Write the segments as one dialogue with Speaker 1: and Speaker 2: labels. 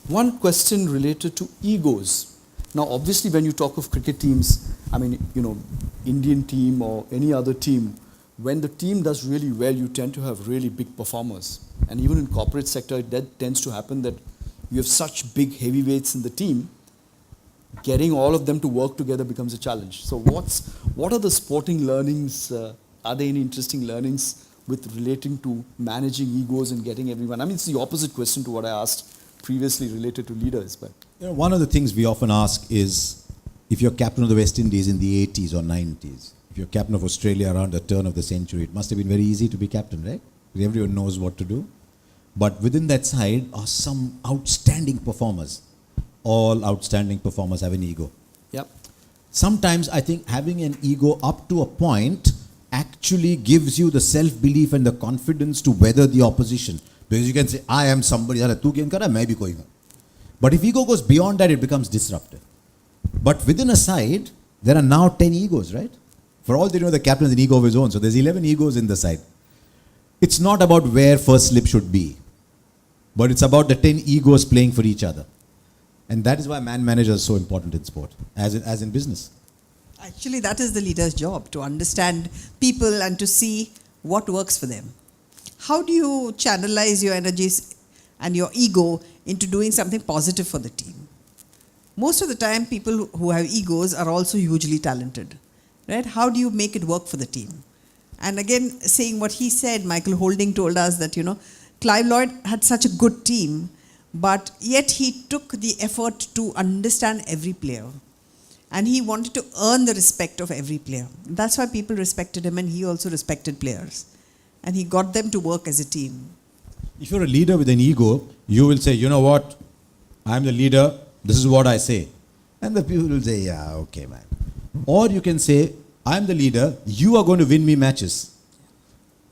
Speaker 1: One question related to egos. Now, obviously, when you talk of cricket teams, I mean, Indian team or any other team, when the team does really well, you tend to have really big performers. And even in corporate sector, that tends to happen that you have such big heavyweights in the team, getting all of them to work together becomes a challenge. So what are the sporting learnings? Are there any interesting learnings with relating to managing egos and getting everyone? I mean, it's the opposite question to what I asked previously related to leaders. But
Speaker 2: one of the things we often ask is, if you're captain of the West Indies in the 80s or 90s, if you're captain of Australia around the turn of the century, it must have been very easy to be captain, right? Because everyone knows what to do. But within that side are some outstanding performers. All outstanding performers have an ego.
Speaker 1: Yep.
Speaker 2: Sometimes I think having an ego up to a point actually gives you the self-belief and the confidence to weather the opposition. Because you can say, I am somebody, tu game kara, main bhi koi. But if ego goes beyond that, it becomes disruptive. But within a side, there are now 10 egos, right? For all they know, the captain has an ego of his own. So there's 11 egos in the side. It's not about where first slip should be, but it's about the 10 egos playing for each other. And that is why man managers are so important in sport, as in business.
Speaker 3: Actually, that is the leader's job, to understand people and to see what works for them. How do you channelize your energies and your ego into doing something positive for the team? Most of the time, people who have egos are also hugely talented, right? How do you make it work for the team? And again, saying what he said, Michael Holding told us that, Clive Lloyd had such a good team, but yet he took the effort to understand every player. And he wanted to earn the respect of every player. That's why people respected him, and he also respected players. And he got them to work as a team.
Speaker 2: If you're a leader with an ego, you will say, you know what, I'm the leader, this is what I say. And the people will say, yeah, okay, man. Or you can say, I'm the leader, you are going to win me matches.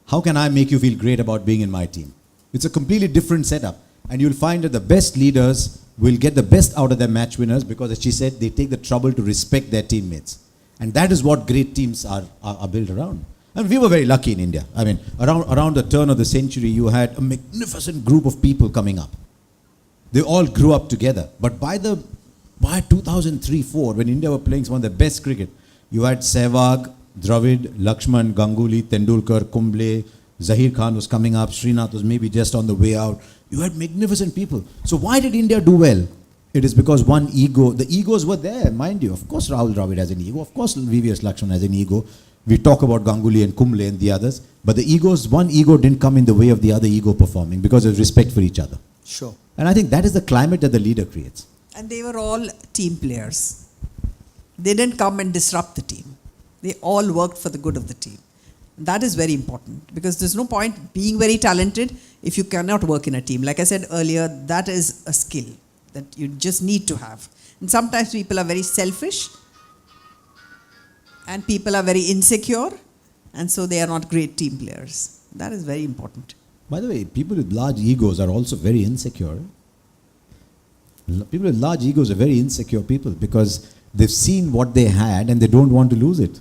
Speaker 2: How can I make you feel great about being in my team? It's a completely different setup. And you'll find that the best leaders will get the best out of their match winners because, as she said, they take the trouble to respect their teammates. And that is what great teams are built around. And we were very lucky in India. I mean, around the turn of the century, you had a magnificent group of people coming up. They all grew up together. But by 2003-04, when India were playing some of the best cricket, you had Sehwag, Dravid, Lakshman, Ganguly, Tendulkar, Kumble, Zahir Khan was coming up, Srinath was maybe just on the way out. You had magnificent people. So why did India do well? It is because one ego, the egos were there, mind you. Of course Rahul Dravid has an ego. Of course VVS Lakshman has an ego. We talk about Ganguly and Kumble and the others. But the egos, one ego didn't come in the way of the other ego performing because of respect for each other.
Speaker 1: Sure.
Speaker 2: And I think that is the climate that the leader creates.
Speaker 3: And they were all team players. They didn't come and disrupt the team. They all worked for the good of the team. That is very important, because there's no point being very talented if you cannot work in a team. Like I said earlier, that is a skill that you just need to have. And sometimes people are very selfish and people are very insecure, and so they are not great team players. That is very important.
Speaker 2: By the way, people with large egos are also very insecure. People with large egos are very insecure people because they've seen what they had and they don't want to lose it.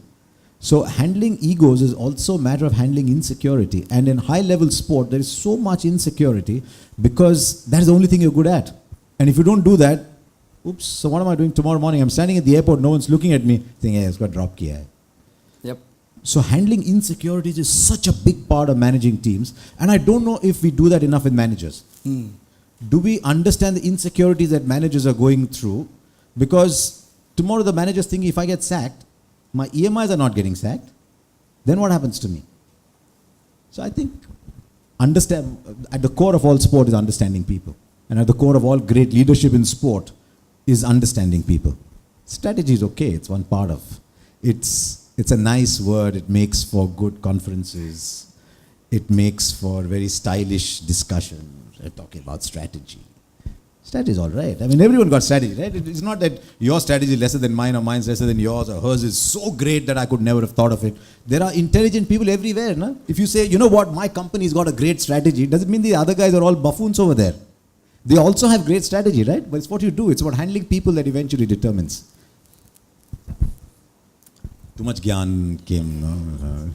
Speaker 2: So handling egos is also a matter of handling insecurity. And in high-level sport, there is so much insecurity because that is the only thing you're good at. And if you don't do that, oops, so what am I doing tomorrow morning? I'm standing at the airport, no one's looking at me, thinking, hey, it's got drop kiya hai.
Speaker 1: Yep.
Speaker 2: So handling insecurities is such a big part of managing teams. And I don't know if we do that enough with managers. Do we understand the insecurities that managers are going through? Because tomorrow the managers think, if I get sacked, my EMIs are not getting sacked, then what happens to me? So I think at the core of all sport is understanding people. And at the core of all great leadership in sport is understanding people. Strategy is okay, it's one part of. It's a nice word, it makes for good conferences. It makes for very stylish discussions. We're talking about strategy. Strategy is all right. I mean, everyone got strategy, right? It's not that your strategy is lesser than mine or mine's lesser than yours or hers is so great that I could never have thought of it. There are intelligent people everywhere. No? If you say, you know what, my company's got a great strategy, doesn't mean the other guys are all buffoons over there. They also have great strategy, right? But it's what you do. It's about handling people that eventually determines. Too much gyan came. No?